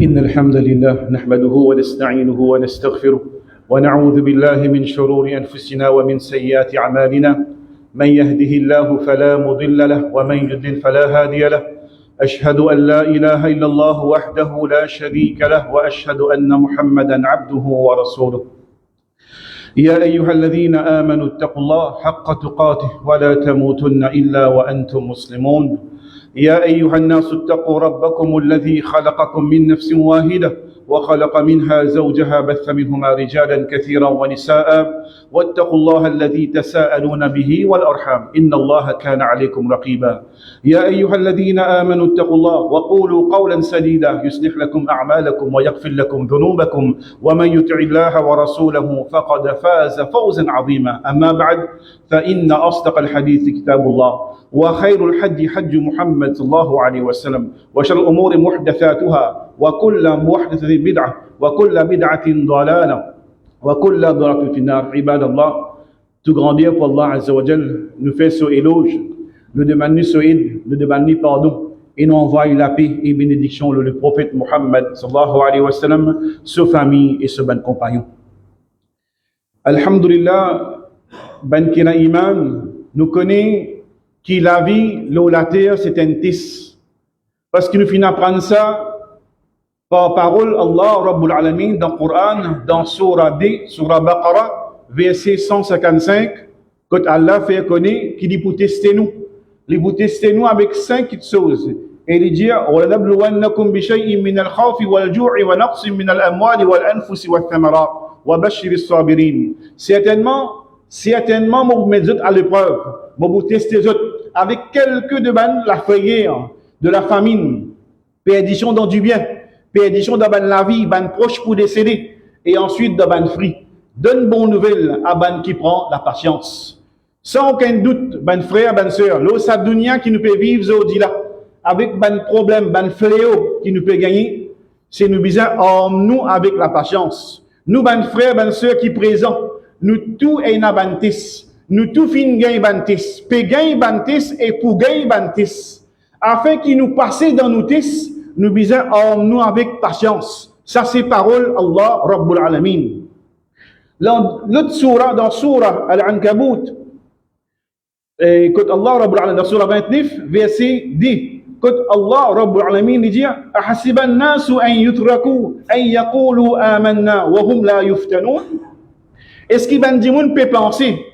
إن الحمد لله نحمده ونستعينه ونستغفره ونعوذ بالله من شرور أنفسنا ومن سيئات أعمالنا من يهده الله فلا مضل له ومن يضلل فلا هادي له أشهد أن لا إله إلا الله وحده لا شريك له وأشهد أن محمدا عبده ورسوله يا أيها الذين آمنوا اتقوا الله حق تقاته ولا تموتن إلا وأنتم مسلمون يا أيها الناس اتقوا ربكم الذي خلقكم من نفس واحدة وخلق منها زوجها بث منهما رجالا كثيرا ونساء واتقوا الله الذي تساءلون به والأرحام إن الله كان عليكم رقيبا يا أيها الذين آمنوا اتقوا الله وقولوا قولا سديدا يصلح لكم أعمالكم ويغفر لكم ذنوبكم ومن يطع الله ورسوله فقد فاز فوزا عظيما أما بعد فإن أصدق الحديث كتاب الله وخير الحج حج محمد صلى الله عليه وسلم وشر الأمور محدثاتها وكل محدثة بدعة وكل بدعة ضلالة وكل ضلالة في النار عباد الله. Tout grand bien pour Allah Azza wa Jal nous fait ce éloge, nous demande souhaite, nous demande pardon et nous envoie la paix et bénédiction le prophète Muhammad sallallahu alayhi wa sallam, sa famille et ses bons compagnons. Alhamdulillah, ben kina iman, nous connaissons que la vie, l'eau, la terre, c'est un tis. Parce que nous finissons apprendre ça par parole Allah Rabbul Alamin dans le Coran, dans Surah D, Surah Baqarah, verset 155, quand Allah fait connaître qu'il dit pour tester nous. Il pour tester nous avec 5 choses. Et il dit وَلَنَبْلُوَنَّكُمْ بِشَيْءٍ مِّنَ الْخَوْفِ وَالْجُوعِ وَنَقْصٍ مِّنَ الْأَمْوَالِ وَالْأَنفُسِ وَالثَّمَرَاتِ وَبَشِّرِ الصَّابِرِينَ. Certainement, vous mettez à l'épreuve, vous testez avec quelques de la frayeur, de la famine, perdition dans du bien, perdition dans la vie, ban proche pour décéder, et ensuite dans ban fruit. Donne bonne nouvelle à ban qui prend la patience. Sans aucun doute, ban frère, ban sœur, l'eau sa dunya qui nous peut vivre au-delà, avec ban problème, ban fléau qui nous peut gagner, c'est nous besoin nous avec la patience. Nous ban frère, ban sœur qui présent, nous tout est na bantis. Nous tout fin gain bantis, pe gain bantis et pour gain bantis, afin qu'il nous passe dans nos tis, nous besoin nous avec patience. Ça c'est parole Allah Rabbul Alamin. L'autre surah, dans surah Al-Ankabut, quand Allah Rabbul Alamin, dans surah 29, verset 10, quand Allah Rabbul Alamin dit أحسب الناس أن يتركوا أن يقولوا آمنا وهم لا يفتنون. Est-ce qu'il peut penser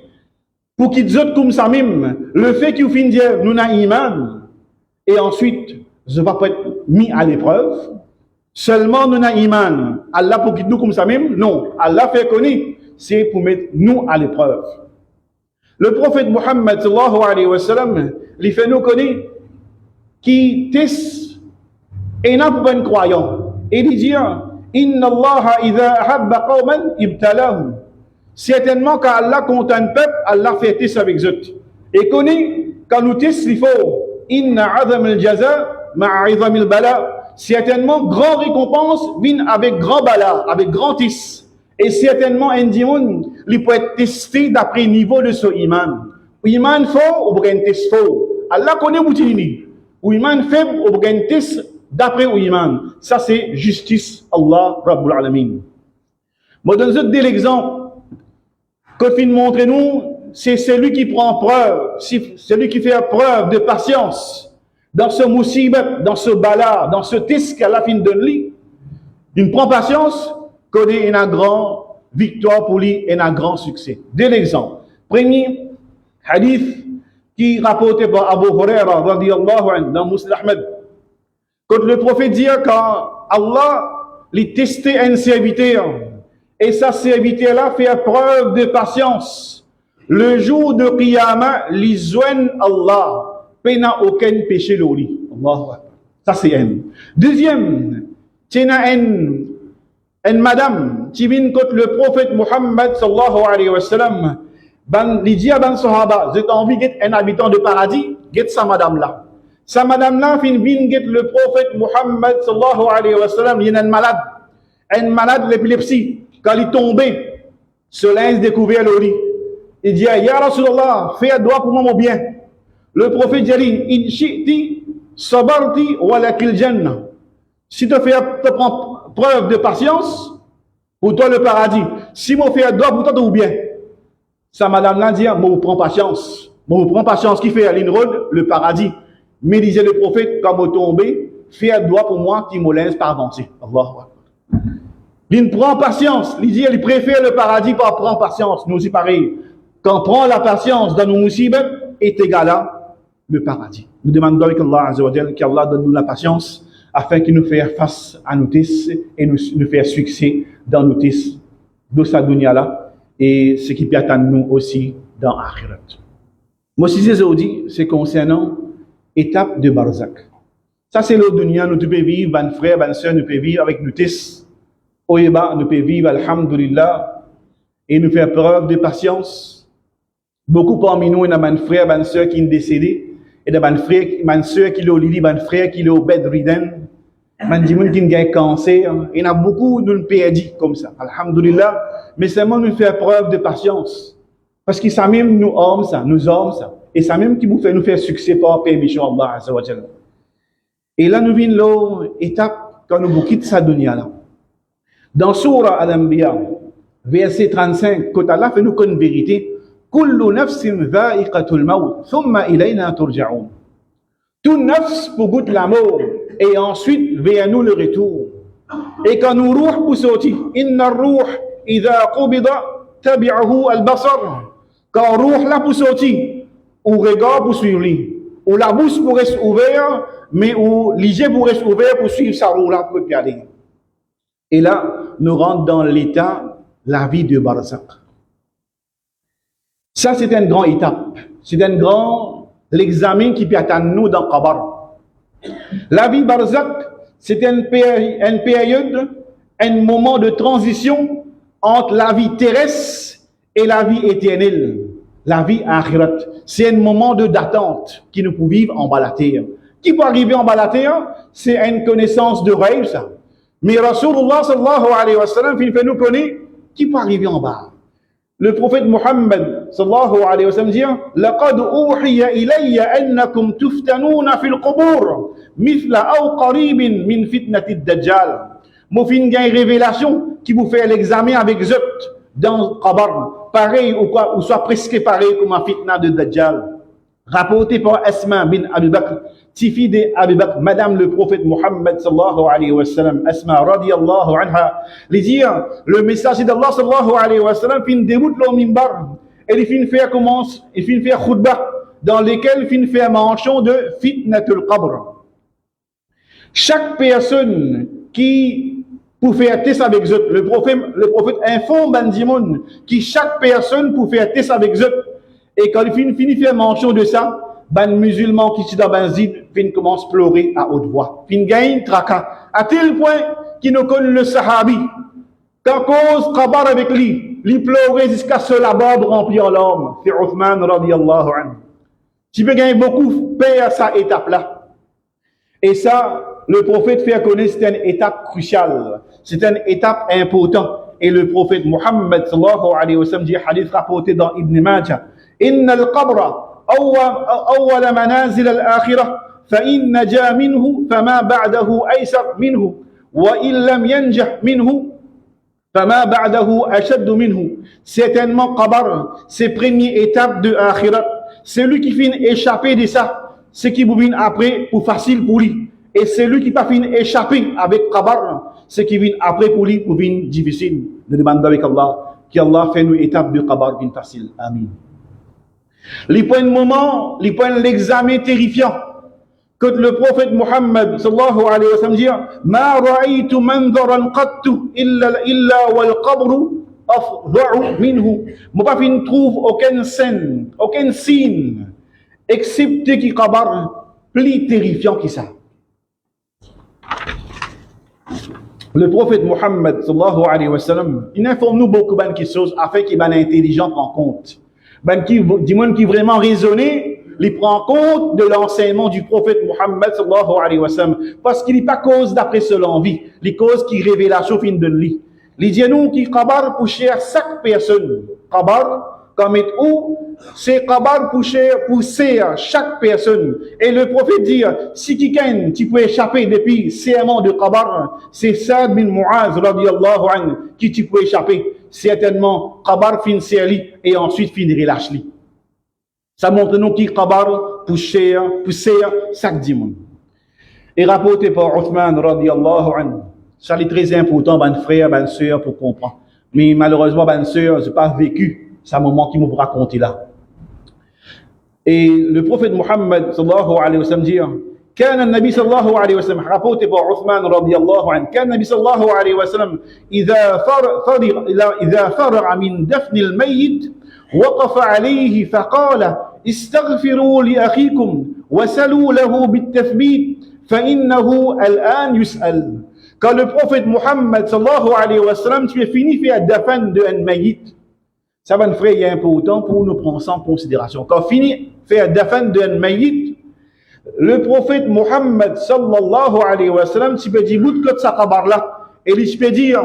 pour qu'ils disent comme ça même, le fait qu'ils finissent dire nous n'avons iman, et ensuite, je ne vais pas être mis à l'épreuve, seulement nous n'avons iman, Allah pour qu'ils nous comme ça même, non, Allah fait connaître, c'est pour mettre nous à l'épreuve. Le prophète Muhammad sallallahu alayhi wa sallam, il fait nous connaître, qui teste, et n'a pas de croyant, et il dit, Inna Allah idha ahabba qawman ibtalahum. Certainement, quand Allah compte un peuple, Allah fait test avec eux. Et connaît, quand nous testons, il faut Inna azam al-jaza ma'azam al-bala. Certainement, grand récompense vient avec grand bala, avec grand test. Et certainement, un diamant, il peut être testé d'après le niveau de son iman. Iman fort, ou bien test fort. Allah connaît l'outil. Ou iman faible, ou bien test d'après l'iman. Ça, c'est justice, Allah Rabbul Alamin. Moi, je donne l'exemple. Que fin montre-nous, c'est celui qui prend preuve, celui qui fait preuve de patience dans ce musibat, dans ce bala, dans ce test qu'à la fin de lui. Il prend patience, connaît une grande victoire pour lui et un grand succès. Deux exemples. Premier hadith qui rapporté par Abu Huraira radiyallahu anhu dans Muslim Ahmed. Quand le prophète dit quand Allah lui testait un serviteur, et sa serviteur-là fait preuve de patience. Le jour de Qiyamah, li joigne Allah. Il n'a aucun péché le lit. Ça c'est un. Deuxième, il y a une madame qui vient contre le prophète Muhammad sallallahu alayhi wa sallam. Il dit à ban sahaba, vous avez envie d'être un habitant de paradis, get sa madame-là. Sa madame-là vient get le prophète Muhammad sallallahu alayhi wa sallam. Il y a un malade d'épilepsie. Quand il est tombé, ce linge découvert le lit. Il dit, Ya Rasulallah, fais un doigt pour moi mon bien. Le prophète dit, In shi'ti sabarti walakil jannah. Si tu prends preuve de patience, pour toi le paradis. Si moi fais droit pour toi, ou bien. Ça, madame l'a dit, moi, prends patience. Moi, prends patience qui fait à l'inroad, le paradis. Mais disait le prophète, quand vous tombez, fais droit pour moi qui me laisse pas avancer. Allah. Il prend patience. Il dit, il préfère le paradis par prendre patience. Nous aussi pareil. Quand on prend la patience dans nos musibats, est égal à le paradis. Nous demandons qu'Allah qu'Allah donne nous la patience afin qu'il nous fasse face à nos tests et nous fasse succès dans nos tests de sa dunya là et ce qui peut attendre nous aussi dans l'akhirat. Moi, si c'est concernant l'étape de Barzak. Ça, c'est le dunya, nous pouvons vivre, ban frère, ban soeur, nous pouvons vivre avec nos tests. Oeba, nous pouvons vivre, alhamdulillah, et nous faire preuve de patience. Beaucoup parmi nous, il y a ban frère, ban soeur qui sont décédés, et il y a ban frère, ban soeur qui est au lit, ban frère qui est au bedridden, ban dimoun qui a un cancer. Il y en a beaucoup nous nous perdus comme ça, alhamdulillah, mais seulement nous faire preuve de patience. Parce que ça même nous hommes ça, et ça même qui vous fait nous faire succès par permission Allah Azza wa Jalla. Et là nous venons l'étape quand nous quittons sa dunya là. Dans Surah Al-Anbiya, verset 35, quand Allah fait nous connaître une vérité, kullu nafsin dha'iqatul maut, thumma ilayna turja'un. Tout nafs pour goûter la mort, et ensuite vers nous le retour. Et quand nous ruh pour sortir, inna ruh idha qubida tabi'ahu al-basar. Quand ruh là pour sortir, ou regard pour suivre lui, ou la bouche pour rester ouverte, mais ou l'IG pour rester ouvert pour suivre sa roue là pour y aller. Et là, nous rentrons dans l'état, la vie de Barzak. Ça, c'est une grande étape. C'est un grand l'examen qui peut attendre nous dans Qabar. La vie Barzak, c'est une période, un moment de transition entre la vie terrestre et la vie éternelle. La vie akhirat. C'est un moment d'attente qui nous peut vivre en bas la terre. Qui peut arriver en bas la terre, c'est une connaissance de rêve, ça. Mais Rasulullah sallallahu alayhi wa sallam fait nous connaître qui peut arriver en bas. Le prophète Muhammad sallallahu alayhi wa sallam dit لقد أوحي إلي أنكم تفتنون في القبور مثل أو قريب من فتنة الدجال. Moi fin gain révélation qui vous fait l'examen avec zot dans Qabar, pareil ou quoi, ou soit presque pareil comme un fitna de Dajjal. Rapporté par Asma bin Abi Bakr, Tifi de Abi Bakr, Madame le prophète Muhammad sallallahu alayhi wa sallam, Asma radiyallahu anha, les dire, le messager d'Allah sallallahu alayhi wa sallam fin déboute le mimbar, et il fin faire commence, il fin faire khutbah, dans lesquels il fin faire mention de fitnatul qabr. Chaque personne qui pour faire test avec eux, le prophète informe Bandimoun qui chaque personne pour faire test avec eux. Et quand il finit faire mention de ça, ban musulman qui sont dans Banzid commence à pleurer à haute voix. Fin gagne tracas. À tel point qu'il ne connaît le sahabi. Quand cause Qabar avec lui, il pleurait jusqu'à ce la barbe remplie en larmes. C'est Uthman radiyallahu anhu. Tu peux gagner beaucoup paix à cette étape-là. Et ça, le prophète fait connaître c'est une étape cruciale. C'est une étape importante. Et le prophète Muhammad sallallahu alayhi wa sallam dit hadith rapporté dans Ibn Majah. إن القبر أول منازل الآخرة فإن نجا منه فما بعده أيسر منه وإن لم ينجح منه فما بعده أشد منه. Certainement Qabar, c'est première étape de Akhirat. Celui qui finit échapper de ça, ce qui vous vient après pour facile pour lui. Et celui qui pas fini échapper avec Qabar, ce qui vient après pour lui pour vient difficile. Nous demandons avec Allah qu'Allah fait une étape de Qabar vient facile. Amin. Les points de moment, les points de l'examen terrifiant. Que le prophète Muhammad sallallahu alayhi wa sallam dit Ma ra'aytu manzaran qattu illa wal qabru afdha'u minhu. Moi pas fin trouve aucune scène, aucun signe, excepté qui Qabar plus terrifiant que ça. Le prophète Muhammad sallallahu alayhi wa sallam, il informe nous beaucoup de choses afin qu'il ait intelligent en compte. Du monde qui vraiment raisonné, il prend compte de l'enseignement du prophète Muhammad sallallahu alayhi wa sallam, parce qu'il n'est pas cause d'après selon vie, les causes qui révélation fin de lui. Les nous qui Qabar pour cher chaque personne, Qabar comme est où c'est kabar pousser chaque personne. Et le prophète dit, si quelqu'un qui peut échapper depuis serment de kabar, c'est Saad bin Muaz radiyallahu anhu qui tu peux échapper. Certainement, kabar fin serli et ensuite fin relâche li. Ça montre nous qui kabar pousser chaque dimanche. Et rapporté par Othman radiyallahu anhu. Ça est très important, ben frère, ben sœur, pour comprendre. Mais malheureusement, ben sœur, je n'ai pas vécu ce moment qui me raconter là. Et le prophète Muhammad sallallahu alayhi wa sallam dit, كان النبي صلى الله عليه وسلم rapporté par عثمان رضي الله عنه كان النبي صلى الله عليه وسلم إذا فرغ من دفن الميت وقف عليه فقال استغفروا لأخيكم وسلوا له بالتثبيت فإنه الآن يسأل. Quand le prophète Muhammad sallallahu alayhi wa sallam tu es fini faire dafan de un mayit, ça va nous faire important pour nous prendre ça en considération. Quand fini faire dafan de un mayit, le prophète Muhammad sallallahu alayhi wa sallam tu peux dire bout de sa kabar là et il peut dire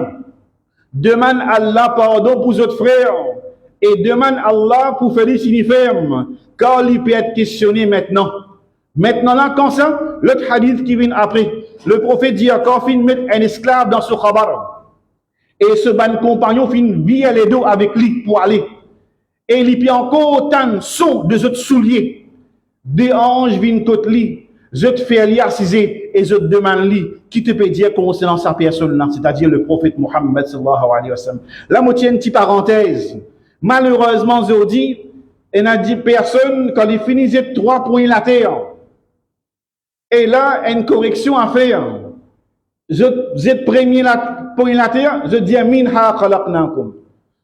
demande Allah pardon pour votre frère et demande Allah pour faire des ferme car il peut être questionné maintenant. Maintenant là, quand ça, l'autre hadith qui vient après, le prophète dit quand fin met un esclave dans ce khabar et ce ban compagnon fin via les dos avec lui pour aller et il peut encore autant son de ce soulier des anges viennent côté lui je te fais lui assiser et je te demande lui qui te peut dire concernant sa personne là, c'est-à-dire le prophète Muhammad sallallahu alayhi wa sallam. Là moi tiens une petite parenthèse, malheureusement je dis il y a 10 personnes quand ils finissent 3 points la terre. Et là, une correction à faire. Je premier point la terre, je dis minha khalaqnakum.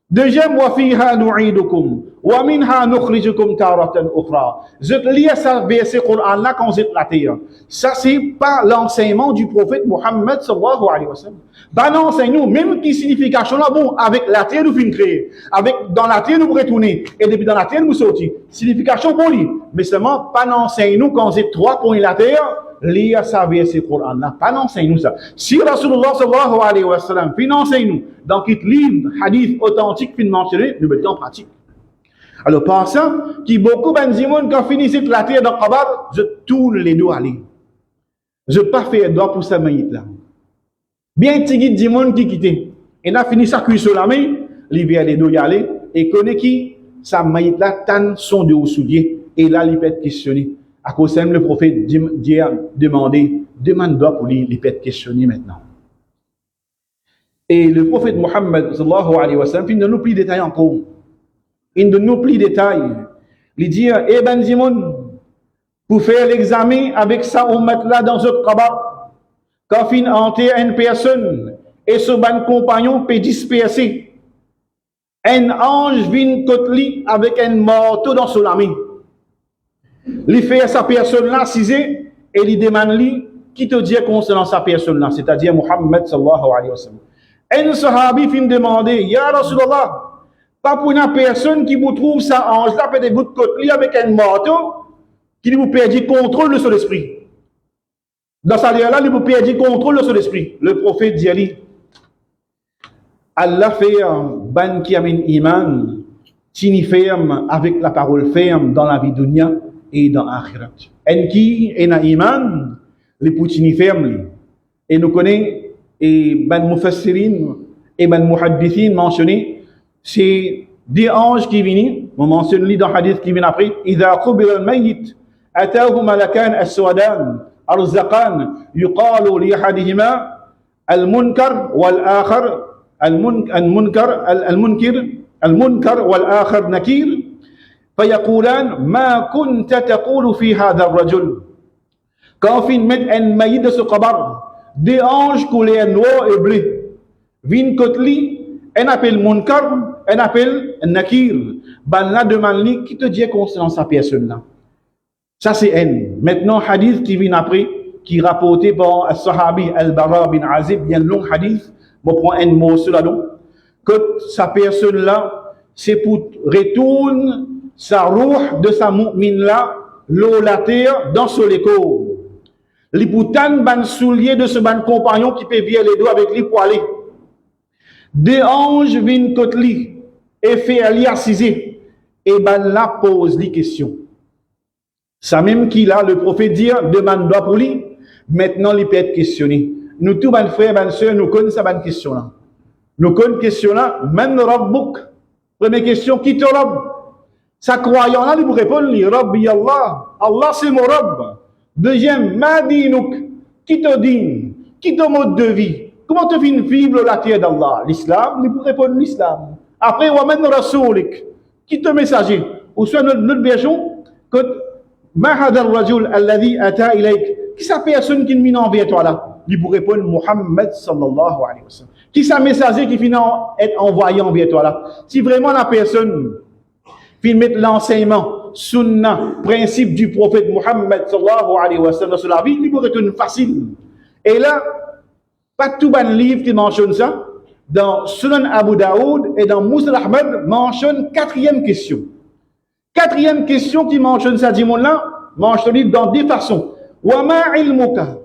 Deuxième, wa fiha nu'idukum. Wa minha nukhrijukum taratan ukhra. Je lis ça verset Coran là quand c'est la terre. Ça c'est pas l'enseignement du prophète Muhammad sallallahu alayhi wa sallam. Bah non, c'est nous même qui signification là bon avec la terre nous fin créer, avec dans la terre nous retourner et depuis dans la terre nous sortir. Signification pour lui, mais seulement pas n'enseigne nous quand c'est 3 points la terre. Lire ça verset Coran là, pas n'enseigne nous ça. Si Rasulullah sallallahu alayhi wa sallam fin enseigne nous dans quel livre hadith authentique fin mentionné, nous mettons en pratique. Alors par ça, qui beaucoup ben dimon quand finissait la terre dans Kabar, je tourne les doigts aller. Je pas faire doigt pour ça maït là. Bien tigit dimon qui quitté. Et là fini ça cuit sur la main, il vient les doigts y aller et connaît qui ça maït là tan son de au soulier et là il peut être questionné. À cause de le prophète dit demande doigt pour lui il peut être questionné maintenant. Et le prophète Muhammad sallallahu alayhi wa sallam, il ne nous plus détails encore. Il ne nous plus détails. Il dit, eh ben Zimoun, pour faire l'examen avec ça, on met là dans notre kabar. Quand il enterre une personne et ce ban compagnon peut disperser, un ange vient côté lui avec un marteau dans son main. Il fait sa personne là, cisé, et il demande lui, qui te dit concernant sa personne là, c'est-à-dire Muhammad sallallahu alayhi wa sallam. Un sahabi fin demander, Ya Rasulallah, pas pour une personne qui vous trouve ça ange là, peut-être vous de côté avec un marteau, qui vous perdit contrôle de son esprit. Dans sa là, il vous perdit contrôle de son esprit. Le prophète dit Ali, Allah fait ban qui amène iman, tini ferme avec la parole ferme dans la vie dunya et dans l'akhirat. En qui est na iman, les poutini ferme. Et nous connaissons, et ban mufassirin et ban muhaddithin mentionné, c'est des anges qui viennent, on mentionne dans le hadith qui vient après, إذا قبل الميت أتاه ملكان أسودان أرزقان يقال لأحدهما المنكر والآخر المنكر والآخر نكير فيقولان ما كنت تقول في هذا الرجل. Quand on met un maïd de ce kabar, des anges coulés noirs et bleus viennent côté lui, on appelle munkar, on appelle nakir. Ben là demande lui qui te dit concernant sa personne là. Ça c'est un. Maintenant hadith qui vient après, qui est rapporté par le sahabi al-Bara bin Azib, il y a un long hadith, je prends un mot sur là donc, que sa personne là, c'est pour retourner sa roue de sa mu'min là, l'eau la terre dans son écho. Les boutans ban soulier de ce ban compagnon qui peut virer les doigts avec lui pour aller. Des anges viennent côté lui et fait aller assiser et ben là pose les questions. Ça même qui là, le prophète dit, demande doigt pour lui, maintenant il peut être questionné. Nous tous, mes frères, mes soeurs, nous connaissons cette question là. Nous connaissons question là, man rabbuk. Première question, qui te Rabb? Ça croyant là, il vous répond, Rabbi Allah. Allah c'est mon Rabb. Deuxième, ma dinouk. Qui te dit? Qui te mode de vie? Comment tu fais vivre la terre d'Allah? L'islam, il vous répond l'islam. Après, wa man rasoulik. Qui te messager? Ou soit notre version, que ma hadar rajul alladhi ata ilayk. Qui sa personne qui vient envers toi là? Il vous répond Muhammad sallallahu alayhi wa sallam. Qui sa messager qui finit être envoyé envers toi là? Si vraiment la personne finit mettre l'enseignement, sunnah, principe du prophète Muhammad sallallahu alayhi wa sallam sur la vie, il vous retourne facile. Et là, pas tout ban livre qui mentionne ça. Dans Sunan Abu Daoud et dans Musnad Ahmad mentionne quatrième question. Quatrième question qui mentionne ça, dit mon là, mentionne dans deux façons. Wa ma ilmuka.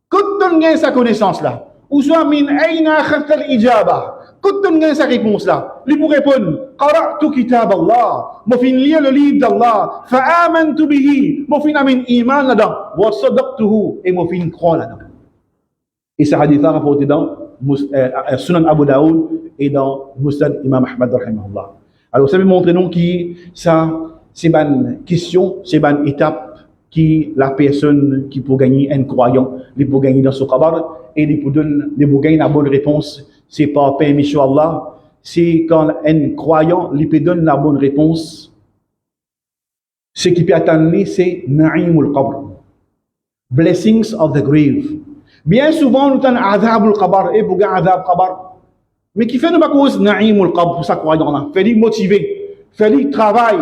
Quand on gagne sa connaissance là, ou soit min ayna akhadta al-ijaba. Quand on gagne sa réponse là, lui pour répondre, qara'tu kitab Allah, moi fin lire le livre d'Allah, fa amantu bihi, moi fin amin iman là-dedans, wa sadaqtuhu, et moi fin croire là-dedans. Et ce hadith a rapporté dans Sunan Abu Daoud et dans Musnad Imam Ahmad rahimahullah. Alors ça veut montrer nous que ça c'est une question, c'est une étape qui la personne qui peut gagner un croyant, il peut gagner dans son kabar et il peut gagner la bonne réponse. C'est pas permission Allah, c'est quand un croyant il peut donner la bonne réponse. Ce qui peut attendre c'est na'imul qabr, blessings of the grave. Bien souvent, nous avons azab al-qabr et pour azab al-qabr. Mais qui fait nous pas cause na'im al-qabr pour ça croyant là. Fait-il motiver, fait-il travail.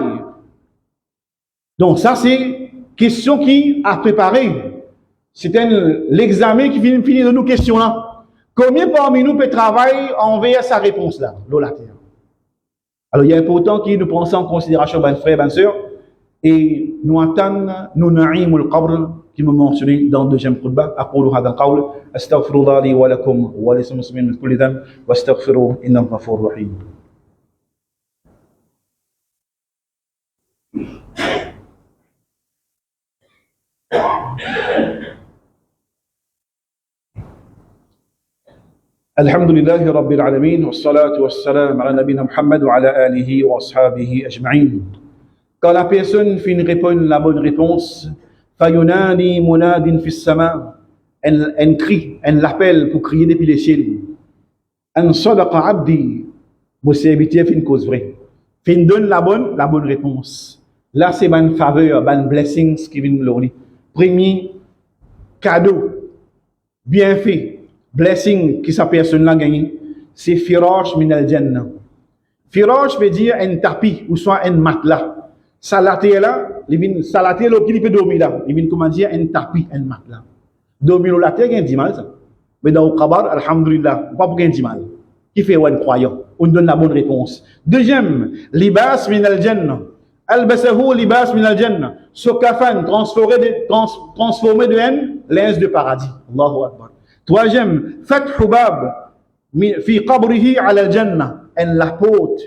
Donc ça c'est question qui a préparé. C'est l'examen qui finit de nos questions là. Combien parmi nous peut travailler envers sa réponse là, la terre. Alors il est important que nous prenions en considération, mes frères, mes sœurs, et nous attendons nos na'im al-qabr qui me mentionné dans le deuxième khutbah. أقول هذا القول أستغفر الله لي ولكم وللمسلمين من كل ذنب واستغفروه إنه غفور رحيم. الحمد لله رب العالمين والصلاة والسلام على نبينا محمد وعلى آله وأصحابه أجمعين. Quand la personne finit de répondre la bonne réponse, فَيُنَادِي مُنَادٍ فِي السَّمَاءِ, elle crie, elle l'appelle pour crier depuis les ciels. أَنْ صَدَقَ عَبْدِي, mon serviteur fait une cause vraie. Fin donne la bonne réponse. Là, c'est une faveur, une blessings qui vient de l'eau. Premier cadeau, bienfait, blessing qui sa personne l'a gagné, c'est firaj min al-jannah. Firaj veut dire un tapis ou soit un matelas. Salaté là, salaté là qui peut dormir là, il vient comment dire un tapis, un matelas. Dormir là terre gain du mal ça. Mais dans le kabar, alhamdulillah, pas pour gain du mal. Qui fait un croyant, on donne la bonne réponse. Deuxième, libas min al-jannah. Albasahu libas min al-jannah. Ce kafan transformé de haine, linge de paradis. Allahu akbar. Troisième, fathu bab fi qabrihi ala al-jannah. La porte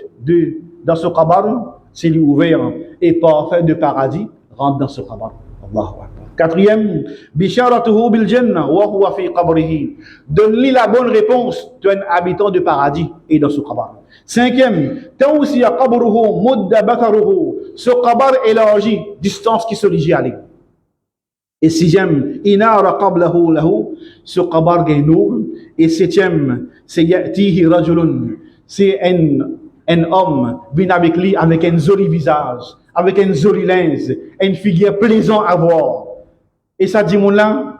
dans ce kabar, c'est lui ouvert et parfait de paradis rentre dans ce kabar. Allahu akbar. Quatrième, bisharatuhu bil jannah wa huwa fi qabrihi. Donne-lui la bonne réponse d'un habitant de paradis et dans ce kabar. Cinquième, tawsiya qabruhu mudda bataruhu. Ce kabar élargi, distance qui se lie à lui. Et sixième, inara qablahu lahu. Ce kabar gagne nour. Et septième, c'est ya'tihi rajulun. C'est un homme vient avec lui avec un joli visage, avec un joli linge, une figure plaisante à voir. Et ça dit mon là,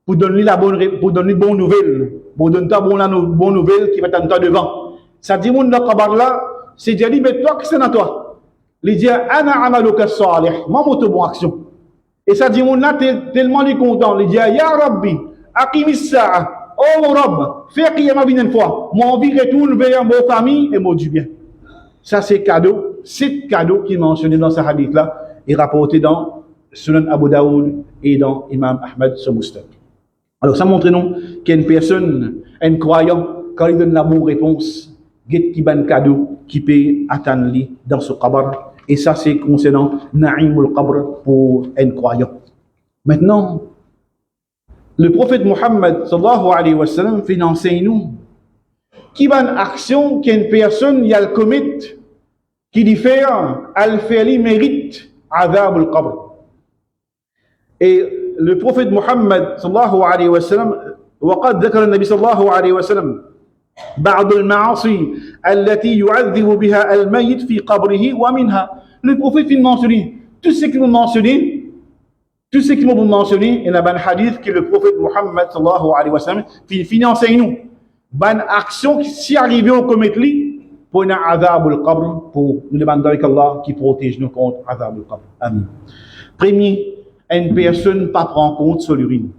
pour donner bonne nouvelle, pour donner ta bonne nouvelle qui va t'entendre devant. Ça dit mon là, là, c'est dire, mais toi, que c'est dans toi? Il dit, ana amaluka salih, moi, mon bonne action. Et ça dit mon là, tellement content. Il dit, ya Rabbi, aqimis sa'a. Oh mon Rabb, fais qiyama une fois. Mon envie retourne vers ma famille et mon du bien. Ça c'est cadeau, 7 cadeaux qui est mentionné dans ce hadith là et rapporté dans Sunan Abu Daoud et dans Imam Ahmad sur Musnad. Alors ça montre nous qu'il y a une personne, un croyant, quand il donne la bonne réponse, il y a un cadeau qui peut attendre lui dans ce kabar Et ça, c'est concernant Na'imul Qabr pour un croyant. Maintenant, le prophète Muhammad sallallahu alayhi wa sallam fait enseigner nous qui va une action qu'une personne y a le commit qui diffère, elle fait lui mérite azab al-qabr. Et le prophète Muhammad sallallahu alayhi wa sallam وقد ذكر النبي صلى الله عليه وسلم بعض المعاصي التي يعذب بها الميت في قبره ومنها. Le prophète fait mentionner tout ce qu'il m'a mentionné, tout ce qu'il m'a mentionné, il y a un hadith que le prophète Muhammad sallallahu alayhi wa sallam fait enseigner nous. Bonne action qui si arrivé au commettre pour un azab al-qabr, pour nous demander avec Allah qui protège nous contre azab al-qabr. Amen. Premier, une personne pas prend compte sur l'urine.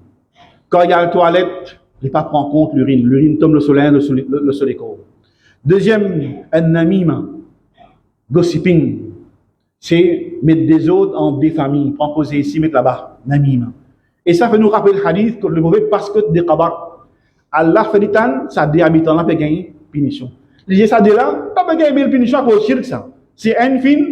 Quand il y a la toilette, il ne pas prend compte l'urine. L'urine tombe le soleil, le soleil corps. Deuxième, un namima, gossiping. C'est mettre des autres en des familles, prendre cause ici, mettre là-bas, namima. Et ça fait nous rappeler le hadith que le mauvais parce que des qabar. Allah fait du temps, ça des habitants là peut gagner punition. Les ça de là, pas peut gagner punition à cause de ça. C'est un film,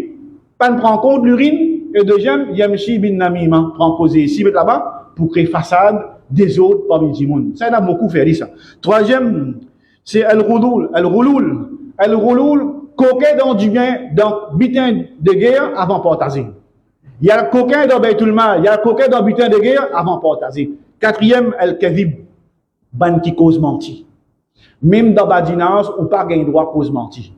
pas prendre compte l'urine. Et deuxième, yamshi bin namima, prendre cause ici, mettre là-bas, pour créer façade des autres parmi les monde. Ça, il a beaucoup fait ça. Troisième, c'est al-rouloul. Al-rouloul, coquin dans du bien, dans butin de guerre avant partager. Il y a le coquin dans Baytul Mal, il y a le coquin dans butin de guerre avant partager. Quatrième, al-kadhib, ban qui cause menti. Même dans badinage, ou pas gagne droit cause menti.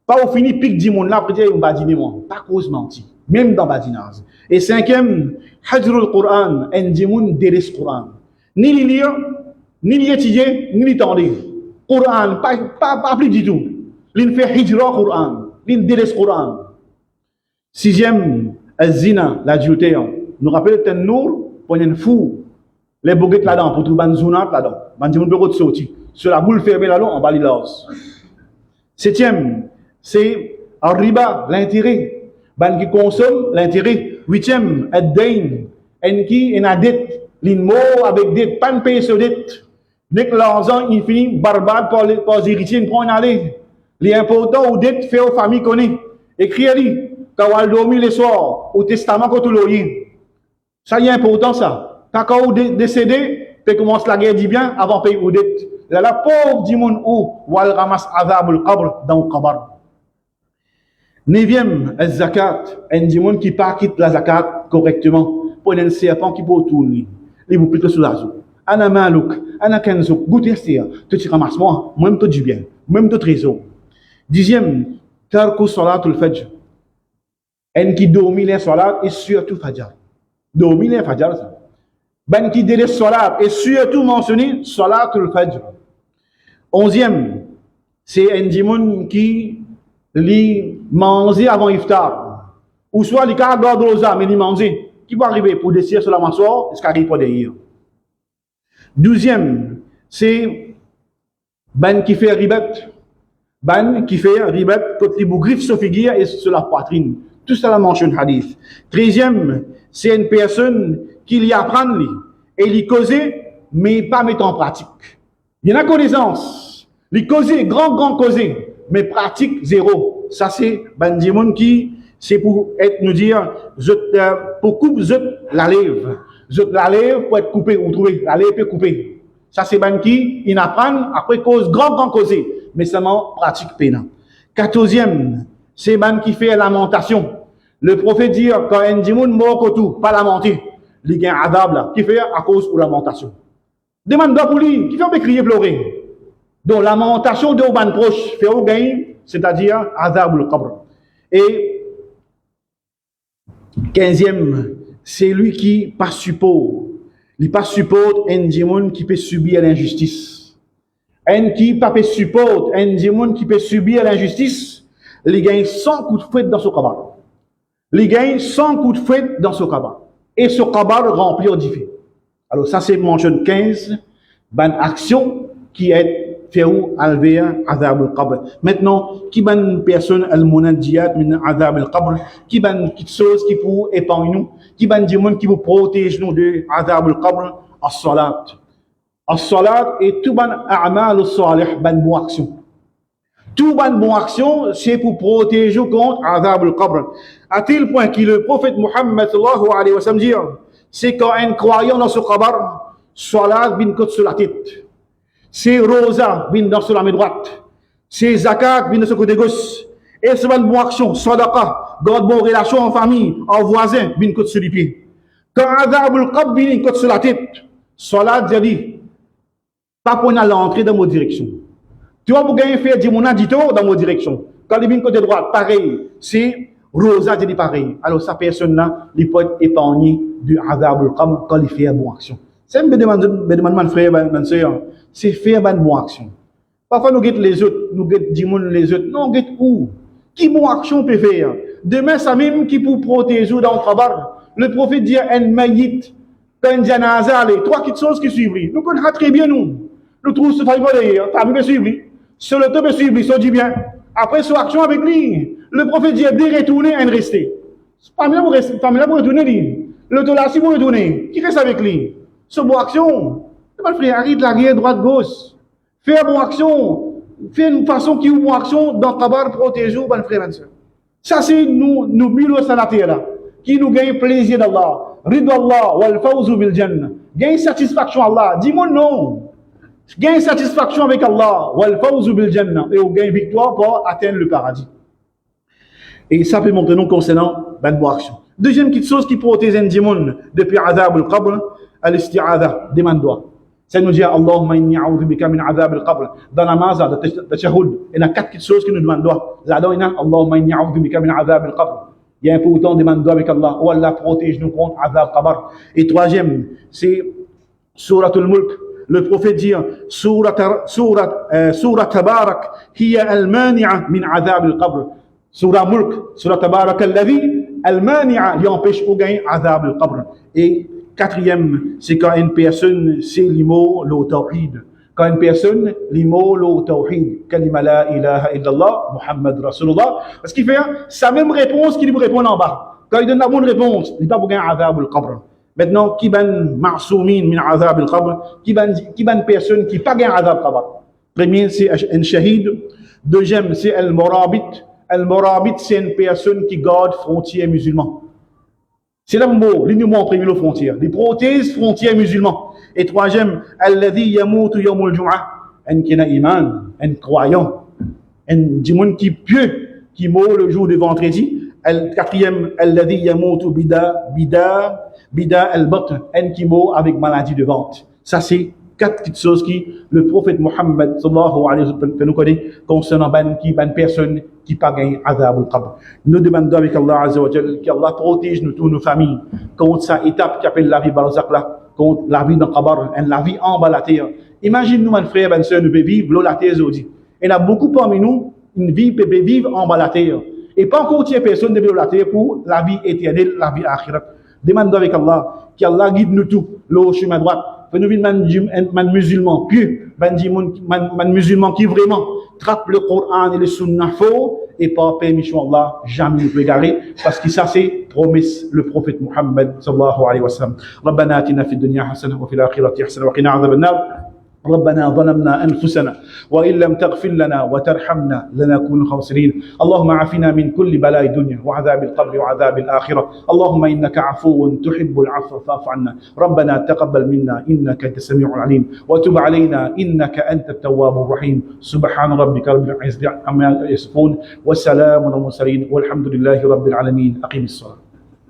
Pas au fini, pique du monde là, après dire, on badine moi. Pas cause menti. Même dans badinage. Et cinquième, hajrul Qur'an, un dimoun délaisse Qur'an. Ni les lire, ni les étudier, ni les tendre. Qur'an, pas plus du tout. L'in fait hijra Qur'an, l'in délaisse Qur'an. Sixième, az-zina, l'adultère. Nous rappelons un nour, pour un fou, les boguettes là-dedans, pour trouver un zounat là-dedans. Man dimoun peut sortir. Sur la boule fermée là-dedans, on va les l'os. Septième, c'est al-riba, l'intérêt. Ban qui consomme l'intérêt. Huitième, ad-dain, en qui en a dette. L'in avec dette, pas de payer sur dette. Dès que l'argent il finit barbare pour les héritiers, il prend une allée. L'important ou dette fait aux familles connaît. Écris-lui, quand on dormir le soir, au testament quand tu l'oyer. Ça y est important ça. Quand on décédé, tu commences la guerre dit bien avant de payer aux dettes. Là, la pauvre dit mon ou elle ramasse azab al-qabr dans le qabar. Neuvième, az-zakat. Un dimon qui pas quitte la zakat correctement. Pour un serpent qui peut tourner. Il vous plutôt sous la zone. Ana malouk, ana kenzouk, goûtez ça. Tu ramasses moi, même tout du bien, même tout trésor. Dixième, tarku salatul fajr. Un qui dormit les salat et surtout fajr. Dormir les fajr, ça. Ben qui délaisse salat et surtout mentionner salatul fajr. Onzième, c'est un dimon qui li manger avant iftar. Ou soit les cas garde rosa, mais li manger. Qui va arriver pour décider sur la massoire, est-ce qu'il arrive pas derrière? Douzième, c'est ban qui fait ribet. Ban qui fait ribet quand les griffes se figurent et sur la poitrine. Tout ça la mentionne hadith. Treizième, c'est une personne qui lui apprend et lui causer, mais pas mettre en pratique. Il y en a connaissance. Lui causer, grand causer, mais pratique zéro. Ça c'est ban dimon qui c'est pour être nous dire pour couper la lèvre. La lèvre pour être coupée ou trouver la lèvre peut couper. Ça c'est ban qui il apprend après cause grand causer, mais seulement pratique pénal. Quatorzième, c'est ban qui fait lamentation. Le prophète dit quand un dimoun mort que tout, pas lamenter. Il y a un adab là qui fait à cause de lamentation. Demande pour lui qui fait crier pleurer. Donc lamentation de ban proche fait au gain, c'est-à-dire adab le qabr. Et 15e, c'est lui qui pas support. Il pas support un démon qui peut subir l'injustice. Un qui pas peut support un démon qui peut subir l'injustice, il gagne 100 coups de fouet dans son cabane. Il gagne 100 coups de fouet dans son cabane. Et ce cabane rempli au diffé. Alors ça c'est mentionne 15, bonne action qui est fait où enlever azab al-qabr. Maintenant, qui ban personne al-munajjiyat min azab al-qabr, qui ban quelque chose qui pour épargner nous, qui ban du monde qui vous protège nous de azab al-qabr, as-salat. As-salat et tout ban a'mal as-salih ban bonne action. Tout bonne action, c'est pour protéger contre Azab al-Qabr. À tel point que le prophète Muhammad sallallahu alayhi wa sallam dit, c'est quand un croyant dans ce qabr, salat bin côte sur la tête, c'est rosa bin dans sur la main droite, c'est zakat bin dans ce côté gauche, et c'est bonne action, sadaqa, garde bonne relation en famille, en voisin, bin côte sur les pieds. Quand Azab al-Qabr bin côte sur la tête, salat dit, pas pour aller entrer dans mon direction. Tu vas pour gagner faire dire mon adito dans mon direction. Quand il vient côté droit, pareil, c'est rosa dit pareil. Alors sa personne là, il peut être épargné du azab al-qabr quand il fait une bonne action. C'est me demande frère, ma soeur, c'est faire une bonne action. Parfois nous guettons les autres, nous guettons les autres. Non, guette où? Qui bonne action peut faire? Demain, ça même qui pour protéger dans le travail. Le prophète dit un mayit, un janaza, les trois petites choses qui suivent. Nous connaissons très bien nous. Nous trouvons ce faille d'ailleurs, t'as vu suivre. Sur le temps de suivre, ça dit bien. Après, son action avec lui, le prophète dit de retourner et de rester. Pas là pour retourner. Le temps là, si vous retournez, qui reste avec lui? C'est bonne action. C'est pas le frère, arrête la guerre droite-gauche. Faire bonne action. Faire une façon qui est bonne action dans le tabac protéger, bon frère, ma soeur. Ça, c'est nous bulots à la terre là, qui nous gagne plaisir d'Allah. Rid Allah, wal fawzu bil jannah. Gagne satisfaction Allah. Dis-moi non. Gagne satisfaction avec Allah, wal fawzu bil jannah, et on gagne victoire pour atteindre le paradis. Et ça peut montrer nous concernant la bonne action. Deuxième petite chose qui protège un démon depuis azab al-qabr, al-isti'adha, demande-toi. Ça nous dit Allahumma inni a'udhu bika min azab al-qabr. Dans la namaz, dans le tashahhud, il y a quatre petites choses qui nous demandent. Là-dedans, il y a Allahumma inni a'udhu bika min azab al-qabr. Il y a un peu autant de demande avec Allah. Oh Allah, protège-nous contre azab al-qabr. Et troisième, c'est Surat al-Mulk. Le prophète dit Surat Tabarak hiya al-mani'a min azab al-qabr. Surat Mulk, Surat Tabarak alladhi al-mani'a, il empêche au gain azab al-qabr. Et quatrième, c'est quand une personne c'est l'imo le tawhid. Quand une personne l'imo le tawhid, kalima la ilaha illallah Muhammad Rasulullah, parce qu'il fait sa même réponse qu'il lui répond en bas. Quand il donne la bonne réponse, il n'est pas pour gagner azab al-qabr. Maintenant, qui ban ma'soumin min azab al-qabr, qui ban personne qui pas gagne azab al-qabr. Premier, c'est un shahid. Deuxième, c'est al-murabit. Al-murabit, c'est une personne qui garde frontières musulmanes. C'est là le mot, il nous montre les frontières. Les protège frontières musulmanes. Et troisième, alladhi yamutu yawm al-jum'ah. Un qui a iman, un croyant, un dimon qui pieux, qui meurt le jour du vendredi. Quatrième, alladhi yamutu bida al-batn, un qui meurt avec maladie de ventre. Ça, c'est quatre petites choses qui le prophète Muhammad sallallahu alayhi wa sallam nous connaît concernant ban personne qui pas gagne azab al-qabr. Nous demandons avec Allah azza wa jalla qu'Allah protège nous tous nos familles contre sa étape qui appelle la vie barzakh là, contre la vie dans le qabr, la vie en bas de la terre. Imagine nous, mon frère, ma soeur, nous pouvons vivre la terre aujourd'hui. Il y a beaucoup parmi nous, une vie peut vivre en bas de la terre. Et pas encore qu'il y ait personne de vivre la terre pour la vie éternelle, la vie akhirat. Demandons avec Allah, qu'Allah guide nous tous, le chemin droit. Nous vivons un musulman pieux, un musulman qui vraiment trappe le Coran et le Sunnah faux, et par permission Allah, jamais ne peut égarer, parce que ça c'est promesse le prophète Muhammad sallallahu alayhi wa sallam. ربنا آتنا في الدنيا حسنة وفي الآخرة حسنة وقنا عذاب النار. ربنا ظلمنا أنفسنا وإن لم تغفر لنا وترحمنا لنكون خاسرين. اللهم عافنا من كل بلاء الدنيا وعذاب القبر وعذاب الآخرة. اللهم إنك عفو تحب العفو فاعف عنا. ربنا تقبل منا إنك أنت السميع العليم وتب علينا إنك أنت التواب الرحيم. سبحان ربك رب العزة عما يصفون وسلام على المرسلين والحمد لله رب العالمين. أقيم الصلاة.